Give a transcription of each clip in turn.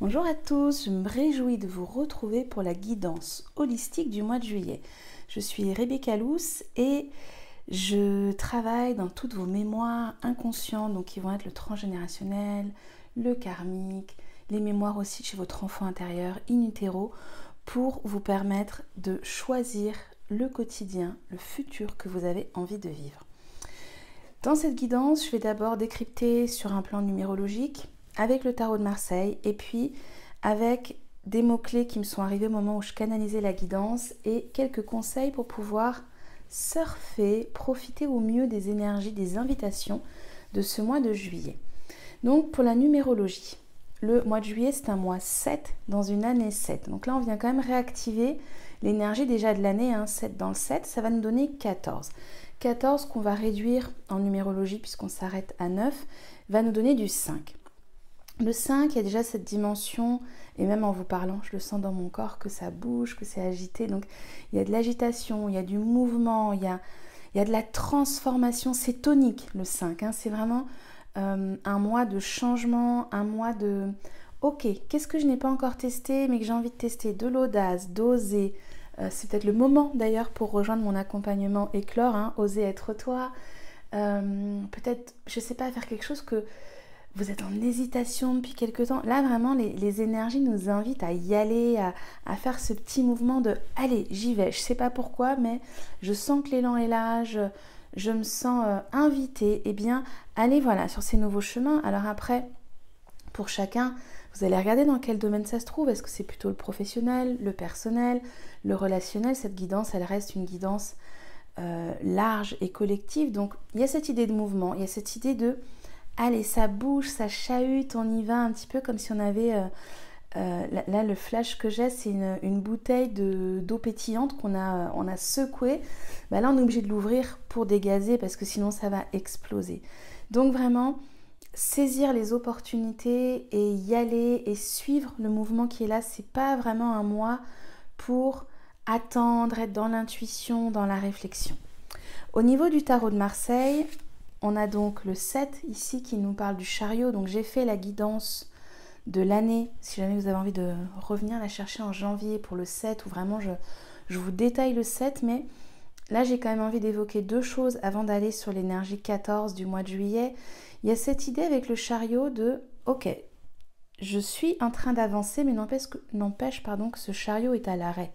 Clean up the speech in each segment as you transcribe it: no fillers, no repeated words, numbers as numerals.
Bonjour à tous, je me réjouis de vous retrouver pour la guidance holistique du mois de juillet. Je suis Rebecca Lous et je travaille dans toutes vos mémoires inconscientes, donc qui vont être le transgénérationnel, le karmique, les mémoires aussi de chez votre enfant intérieur, in utero, pour vous permettre de choisir le quotidien, le futur que vous avez envie de vivre. Dans cette guidance, je vais d'abord décrypter sur un plan numérologique avec le tarot de Marseille et puis avec des mots-clés qui me sont arrivés au moment où je canalisais la guidance et quelques conseils pour pouvoir surfer, profiter au mieux des énergies, des invitations de ce mois de juillet. Donc pour la numérologie, le mois de juillet c'est un mois 7 dans une année 7. Donc là on vient quand même réactiver l'énergie déjà de l'année, 7 dans le 7, ça va nous donner 14. 14 qu'on va réduire en numérologie puisqu'on s'arrête à 9, va nous donner du 5. Le 5, il y a déjà cette dimension, et même en vous parlant, je le sens dans mon corps, que ça bouge, que c'est agité. Donc il y a de l'agitation, il y a du mouvement, il y a de la transformation. C'est tonique le 5, c'est vraiment un mois de changement, un mois de... Ok, qu'est-ce que je n'ai pas encore testé, mais que j'ai envie de tester? De l'audace, d'oser. C'est peut-être le moment d'ailleurs pour rejoindre mon accompagnement éclore, oser être toi. Peut-être, je ne sais pas, faire quelque chose que vous êtes en hésitation depuis quelque temps. Là, vraiment, les énergies nous invitent à y aller, à faire ce petit mouvement de « Allez, j'y vais ». Je ne sais pas pourquoi, mais je sens que l'élan est là, je me sens invitée. Eh bien, allez, voilà, sur ces nouveaux chemins. Alors après, pour chacun, vous allez regarder dans quel domaine ça se trouve. Est-ce que c'est plutôt le professionnel, le personnel, le relationnel? Cette guidance, elle reste une guidance large et collective. Donc, il y a cette idée de mouvement, il y a cette idée de allez, ça bouge, ça chahute, on y va un petit peu comme si on avait... là, le flash que j'ai, c'est une bouteille d'eau pétillante on a secouée. Là, on est obligé de l'ouvrir pour dégazer parce que sinon, ça va exploser. Donc, vraiment, saisir les opportunités et y aller et suivre le mouvement qui est là. C'est pas vraiment un mois pour attendre, être dans l'intuition, dans la réflexion. Au niveau du tarot de Marseille... On a donc le 7 ici qui nous parle du chariot. Donc j'ai fait la guidance de l'année. Si jamais vous avez envie de revenir la chercher en janvier pour le 7, où vraiment je vous détaille le 7. Mais là j'ai quand même envie d'évoquer deux choses avant d'aller sur l'énergie 14 du mois de juillet. Il y a cette idée avec le chariot de ok, je suis en train d'avancer, mais n'empêche que ce chariot est à l'arrêt.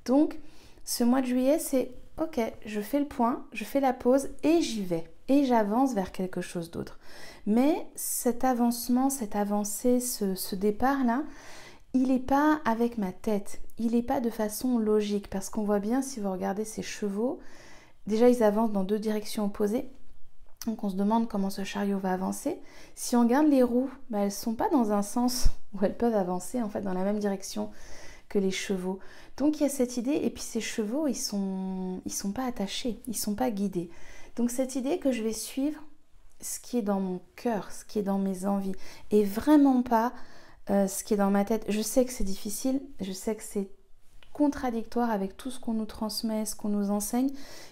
Donc ce mois de juillet c'est ok, je fais le point, je fais la pause et j'y vais. Et j'avance vers quelque chose d'autre. Mais cet avancement, cette avancée, ce départ-là, il n'est pas avec ma tête, il n'est pas de façon logique, parce qu'on voit bien, si vous regardez ces chevaux, déjà ils avancent dans deux directions opposées, donc on se demande comment ce chariot va avancer. Si on regarde les roues, elles ne sont pas dans un sens où elles peuvent avancer, en fait, dans la même direction que les chevaux. Donc il y a cette idée, et puis ces chevaux, ils sont pas attachés, ils ne sont pas guidés. Donc cette idée que je vais suivre ce qui est dans mon cœur, ce qui est dans mes envies, et vraiment pas ce qui est dans ma tête. Je sais que c'est difficile, je sais que c'est contradictoire avec tout ce qu'on nous transmet, ce qu'on nous enseigne,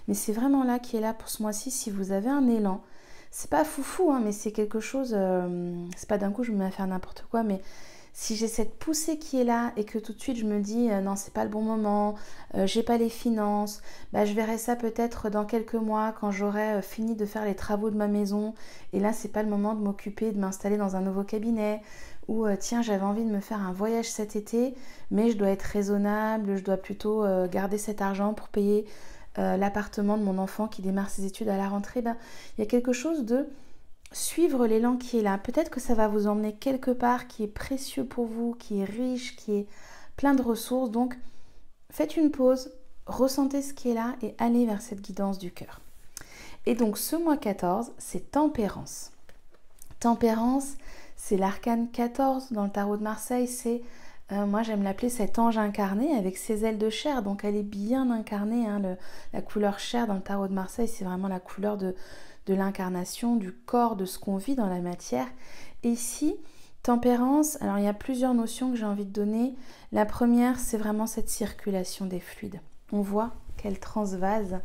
mais c'est vraiment là qui est là pour ce mois-ci. Si vous avez un élan, c'est pas foufou, mais c'est quelque chose, c'est pas d'un coup je me mets à faire n'importe quoi, mais si j'ai cette poussée qui est là et que tout de suite je me dis non c'est pas le bon moment, j'ai pas les finances, je verrai ça peut-être dans quelques mois quand j'aurai fini de faire les travaux de ma maison et là c'est pas le moment de m'occuper, de m'installer dans un nouveau cabinet ou tiens j'avais envie de me faire un voyage cet été mais je dois être raisonnable, je dois plutôt garder cet argent pour payer l'appartement de mon enfant qui démarre ses études à la rentrée. Il y a quelque chose de suivre l'élan qui est là. Peut-être que ça va vous emmener quelque part qui est précieux pour vous, qui est riche, qui est plein de ressources. Donc, faites une pause, ressentez ce qui est là et allez vers cette guidance du cœur. Et donc, ce mois 14, c'est Tempérance. Tempérance, c'est l'arcane 14 dans le tarot de Marseille. C'est, moi j'aime l'appeler cet ange incarné avec ses ailes de chair. Donc, elle est bien incarnée. La couleur chair dans le tarot de Marseille, c'est vraiment la couleur de l'incarnation, du corps, de ce qu'on vit dans la matière. Et ici, tempérance, alors il y a plusieurs notions que j'ai envie de donner. La première, c'est vraiment cette circulation des fluides. On voit qu'elle transvase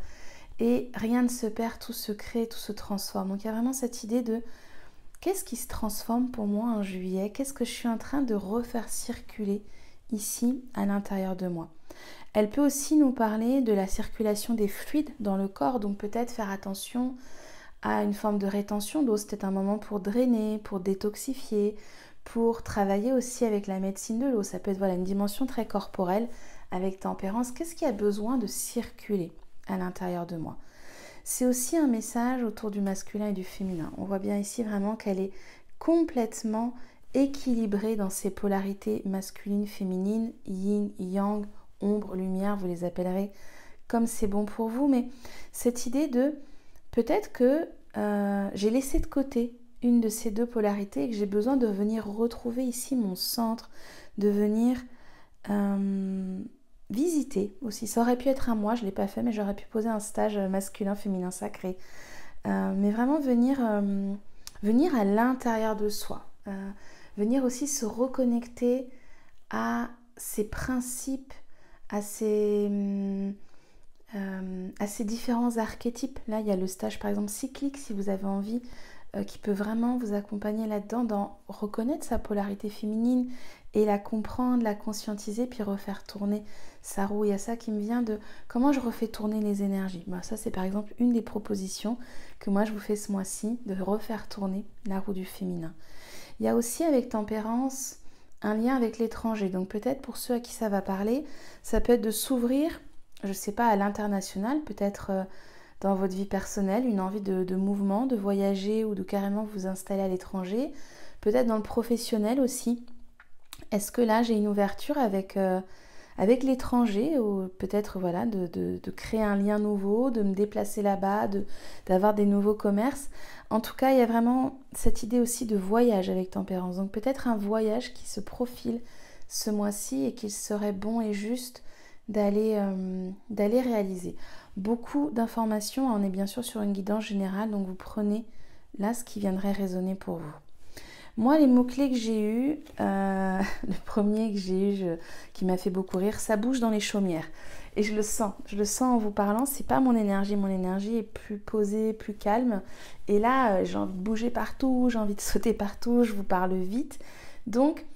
et rien ne se perd, tout se crée, tout se transforme. Donc il y a vraiment cette idée de qu'est-ce qui se transforme pour moi en juillet? Qu'est-ce que je suis en train de refaire circuler ici à l'intérieur de moi? Elle peut aussi nous parler de la circulation des fluides dans le corps, donc peut-être faire attention à une forme de rétention d'eau. C'était un moment pour drainer, pour détoxifier, pour travailler aussi avec la médecine de l'eau. Ça peut être voilà, une dimension très corporelle avec tempérance. Qu'est-ce qui a besoin de circuler à l'intérieur de moi? C'est aussi un message autour du masculin et du féminin. On voit bien ici vraiment qu'elle est complètement équilibrée dans ses polarités masculines, féminines, yin, yang, ombre, lumière, vous les appellerez comme c'est bon pour vous. Mais cette idée de peut-être que j'ai laissé de côté une de ces deux polarités et que j'ai besoin de venir retrouver ici mon centre, de venir visiter aussi. Ça aurait pu être un mois, je ne l'ai pas fait, mais j'aurais pu poser un stage masculin, féminin sacré. Mais vraiment venir à l'intérieur de soi. Venir aussi se reconnecter à ses principes, à ses différents archétypes. Là, il y a le stage par exemple cyclique, si vous avez envie, qui peut vraiment vous accompagner là-dedans, dans reconnaître sa polarité féminine et la comprendre, la conscientiser, puis refaire tourner sa roue. Il y a ça qui me vient de comment je refais tourner les énergies. Ça, c'est par exemple une des propositions que moi je vous fais ce mois-ci, de refaire tourner la roue du féminin. Il y a aussi avec tempérance un lien avec l'étranger. Donc peut-être pour ceux à qui ça va parler, ça peut être de s'ouvrir, je ne sais pas, à l'international, peut-être dans votre vie personnelle, une envie de mouvement, de voyager ou de carrément vous installer à l'étranger. Peut-être dans le professionnel aussi. Est-ce que là j'ai une ouverture avec l'étranger, ou peut-être voilà, de créer un lien nouveau, de me déplacer là-bas, d'avoir des nouveaux commerces. En tout cas, il y a vraiment cette idée aussi de voyage avec tempérance. Donc peut-être un voyage qui se profile ce mois-ci et qu'il serait bon et juste d'aller réaliser. Beaucoup d'informations, on est bien sûr sur une guidance générale, donc vous prenez là ce qui viendrait résonner pour vous. Moi, les mots-clés que j'ai eus, le premier que j'ai eu, qui m'a fait beaucoup rire, ça bouge dans les chaumières. Et je le sens en vous parlant, c'est pas mon énergie est plus posée, plus calme. Et là, j'ai envie de bouger partout, j'ai envie de sauter partout, je vous parle vite. Donc,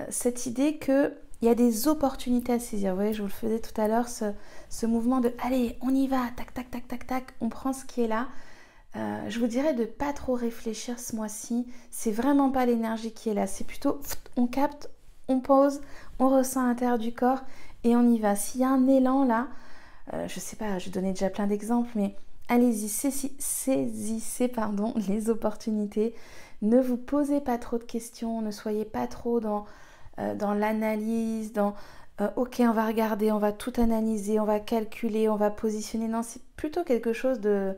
cette idée qu'il y a des opportunités à saisir. Vous voyez, je vous le faisais tout à l'heure, ce mouvement de « allez, on y va, tac, tac, tac, tac, tac, on prend ce qui est là ». Je vous dirais de ne pas trop réfléchir ce mois-ci. C'est vraiment pas l'énergie qui est là. C'est plutôt on capte, on pose, on ressent à l'intérieur du corps et on y va. S'il y a un élan là, je sais pas, je donnais déjà plein d'exemples, mais allez-y, saisissez les opportunités. Ne vous posez pas trop de questions, ne soyez pas trop dans l'analyse, ok, on va regarder, on va tout analyser, on va calculer, on va positionner. Non, c'est plutôt quelque chose de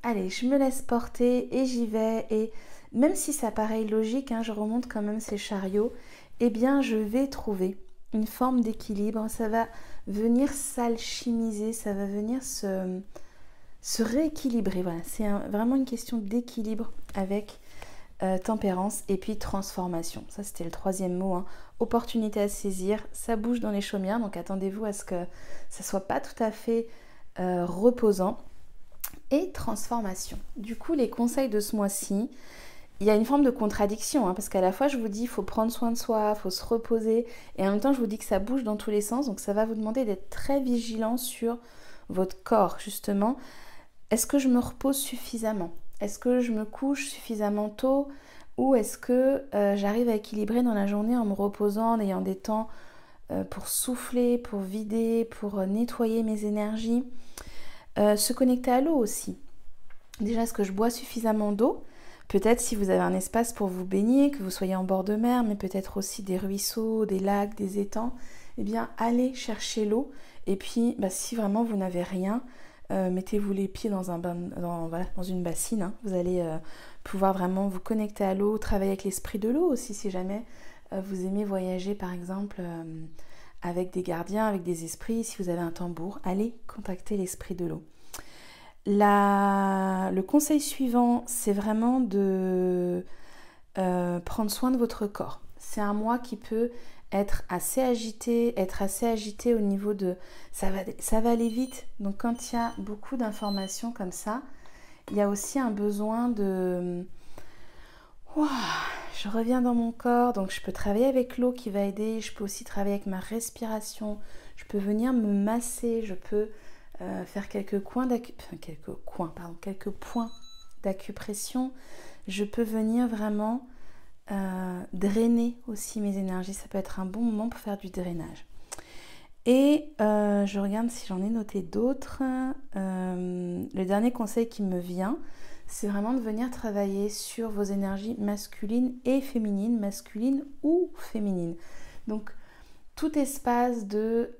allez, je me laisse porter et j'y vais. Et même si ça paraît illogique, je remonte quand même ces chariots, eh bien je vais trouver une forme d'équilibre. Ça va venir s'alchimiser, ça va venir se rééquilibrer. Voilà, c'est vraiment une question d'équilibre avec tempérance et puis transformation. Ça, c'était le troisième mot. Opportunité à saisir, ça bouge dans les chaumières, donc attendez-vous à ce que ça soit pas tout à fait reposant. Et transformation. Du coup, les conseils de ce mois-ci, il y a une forme de contradiction, parce qu'à la fois, je vous dis, il faut prendre soin de soi, il faut se reposer, et en même temps, je vous dis que ça bouge dans tous les sens, donc ça va vous demander d'être très vigilant sur votre corps, justement. Est-ce que je me repose suffisamment? Est-ce que je me couche suffisamment tôt? Ou est-ce que j'arrive à équilibrer dans la journée en me reposant, en ayant des temps pour souffler, pour vider, pour nettoyer mes énergies? Se connecter à l'eau aussi. Déjà, est-ce que je bois suffisamment d'eau? Peut-être si vous avez un espace pour vous baigner, que vous soyez en bord de mer, mais peut-être aussi des ruisseaux, des lacs, des étangs, eh bien, allez chercher l'eau. Et puis, si vraiment vous n'avez rien, mettez-vous les pieds dans une bassine. Vous allez pouvoir vraiment vous connecter à l'eau, travailler avec l'esprit de l'eau aussi, si jamais vous aimez voyager, par exemple, avec des gardiens, avec des esprits. Si vous avez un tambour, allez contacter l'esprit de l'eau. Le conseil suivant, c'est vraiment de prendre soin de votre corps. C'est un mois qui peut être assez agité au niveau de... Ça va aller vite. Donc quand il y a beaucoup d'informations comme ça, il y a aussi un besoin de Ouah, je reviens dans mon corps, donc je peux travailler avec l'eau qui va aider, je peux aussi travailler avec ma respiration, je peux venir me masser, je peux faire quelques points d'acupression, je peux venir vraiment drainer aussi mes énergies, ça peut être un bon moment pour faire du drainage. Et je regarde si j'en ai noté d'autres. Le dernier conseil qui me vient, c'est vraiment de venir travailler sur vos énergies masculines et féminines, masculines ou féminines. Donc, tout espace de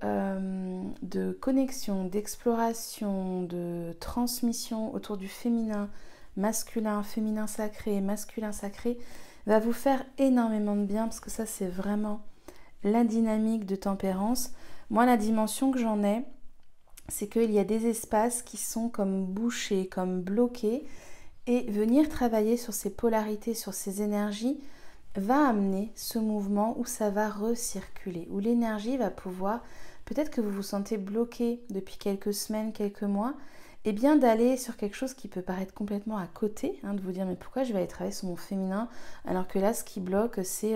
connexion, d'exploration, de transmission autour du féminin, masculin, féminin sacré, masculin sacré, va vous faire énormément de bien parce que ça, c'est vraiment la dynamique de tempérance. Moi, la dimension que j'en ai, c'est qu'il y a des espaces qui sont comme bouchés, comme bloqués, et venir travailler sur ces polarités, sur ces énergies, va amener ce mouvement où ça va recirculer, où l'énergie va pouvoir, peut-être que vous vous sentez bloqué depuis quelques semaines, quelques mois, et bien d'aller sur quelque chose qui peut paraître complètement à côté, de vous dire mais pourquoi je vais aller travailler sur mon féminin, alors que là ce qui bloque c'est...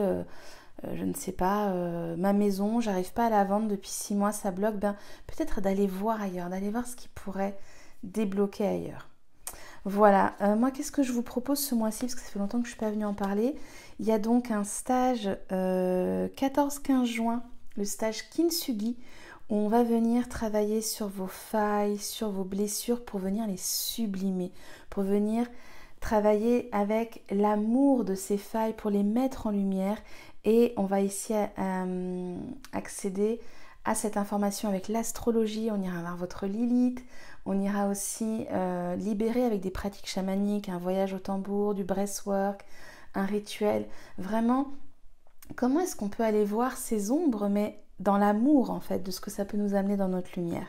je ne sais pas, ma maison, j'arrive pas à la vendre depuis 6 mois, ça bloque, peut-être d'aller voir ailleurs, d'aller voir ce qui pourrait débloquer ailleurs. Voilà, moi qu'est-ce que je vous propose ce mois-ci, parce que ça fait longtemps que je ne suis pas venue en parler. Il y a donc un stage 14-15 juin, le stage Kintsugi, où on va venir travailler sur vos failles, sur vos blessures pour venir les sublimer, pour venir travailler avec l'amour de ces failles, pour les mettre en lumière. Et on va ici accéder à cette information avec l'astrologie, on ira voir votre Lilith, on ira aussi libérer avec des pratiques chamaniques, un voyage au tambour, du breathwork, un rituel. Vraiment, comment est-ce qu'on peut aller voir ces ombres, mais dans l'amour en fait, de ce que ça peut nous amener dans notre lumière.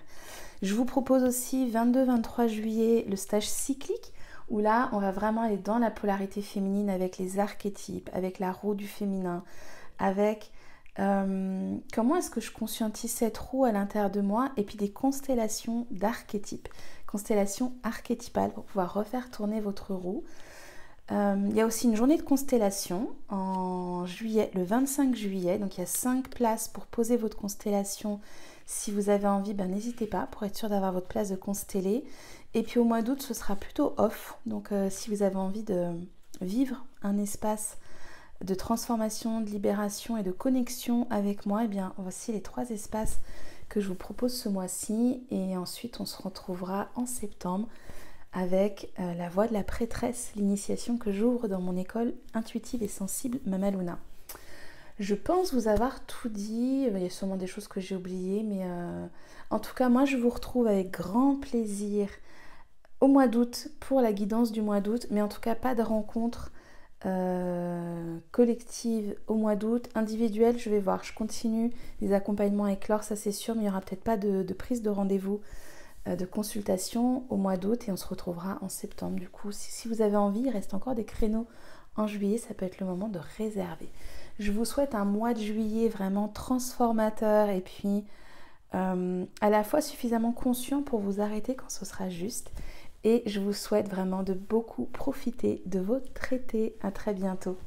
Je vous propose aussi 22-23 juillet le stage cyclique, où là, on va vraiment aller dans la polarité féminine avec les archétypes, avec la roue du féminin, avec comment est-ce que je conscientise cette roue à l'intérieur de moi, et puis des constellations d'archétypes, constellations archétypales pour pouvoir refaire tourner votre roue. Il y a aussi une journée de constellation en juillet, le 25 juillet, donc il y a 5 places pour poser votre constellation. Si vous avez envie, n'hésitez pas pour être sûr d'avoir votre place de constellée. Et puis au mois d'août, ce sera plutôt off. Donc si vous avez envie de vivre un espace de transformation, de libération et de connexion avec moi, voici les 3 espaces que je vous propose ce mois-ci. Et ensuite, on se retrouvera en septembre avec la voix de la prêtresse, l'initiation que j'ouvre dans mon école intuitive et sensible Mama Luna. Je pense vous avoir tout dit, il y a sûrement des choses que j'ai oubliées, mais en tout cas, moi je vous retrouve avec grand plaisir au mois d'août pour la guidance du mois d'août, mais en tout cas pas de rencontre collective au mois d'août, individuelle, je vais voir, je continue les accompagnements avec Laure, ça c'est sûr, mais il n'y aura peut-être pas de prise de rendez-vous, de consultation au mois d'août, et on se retrouvera en septembre. Du coup, si vous avez envie, il reste encore des créneaux en juillet, ça peut être le moment de réserver. Je vous souhaite un mois de juillet vraiment transformateur, et puis à la fois suffisamment conscient pour vous arrêter quand ce sera juste. Et je vous souhaite vraiment de beaucoup profiter de vos traités. À très bientôt.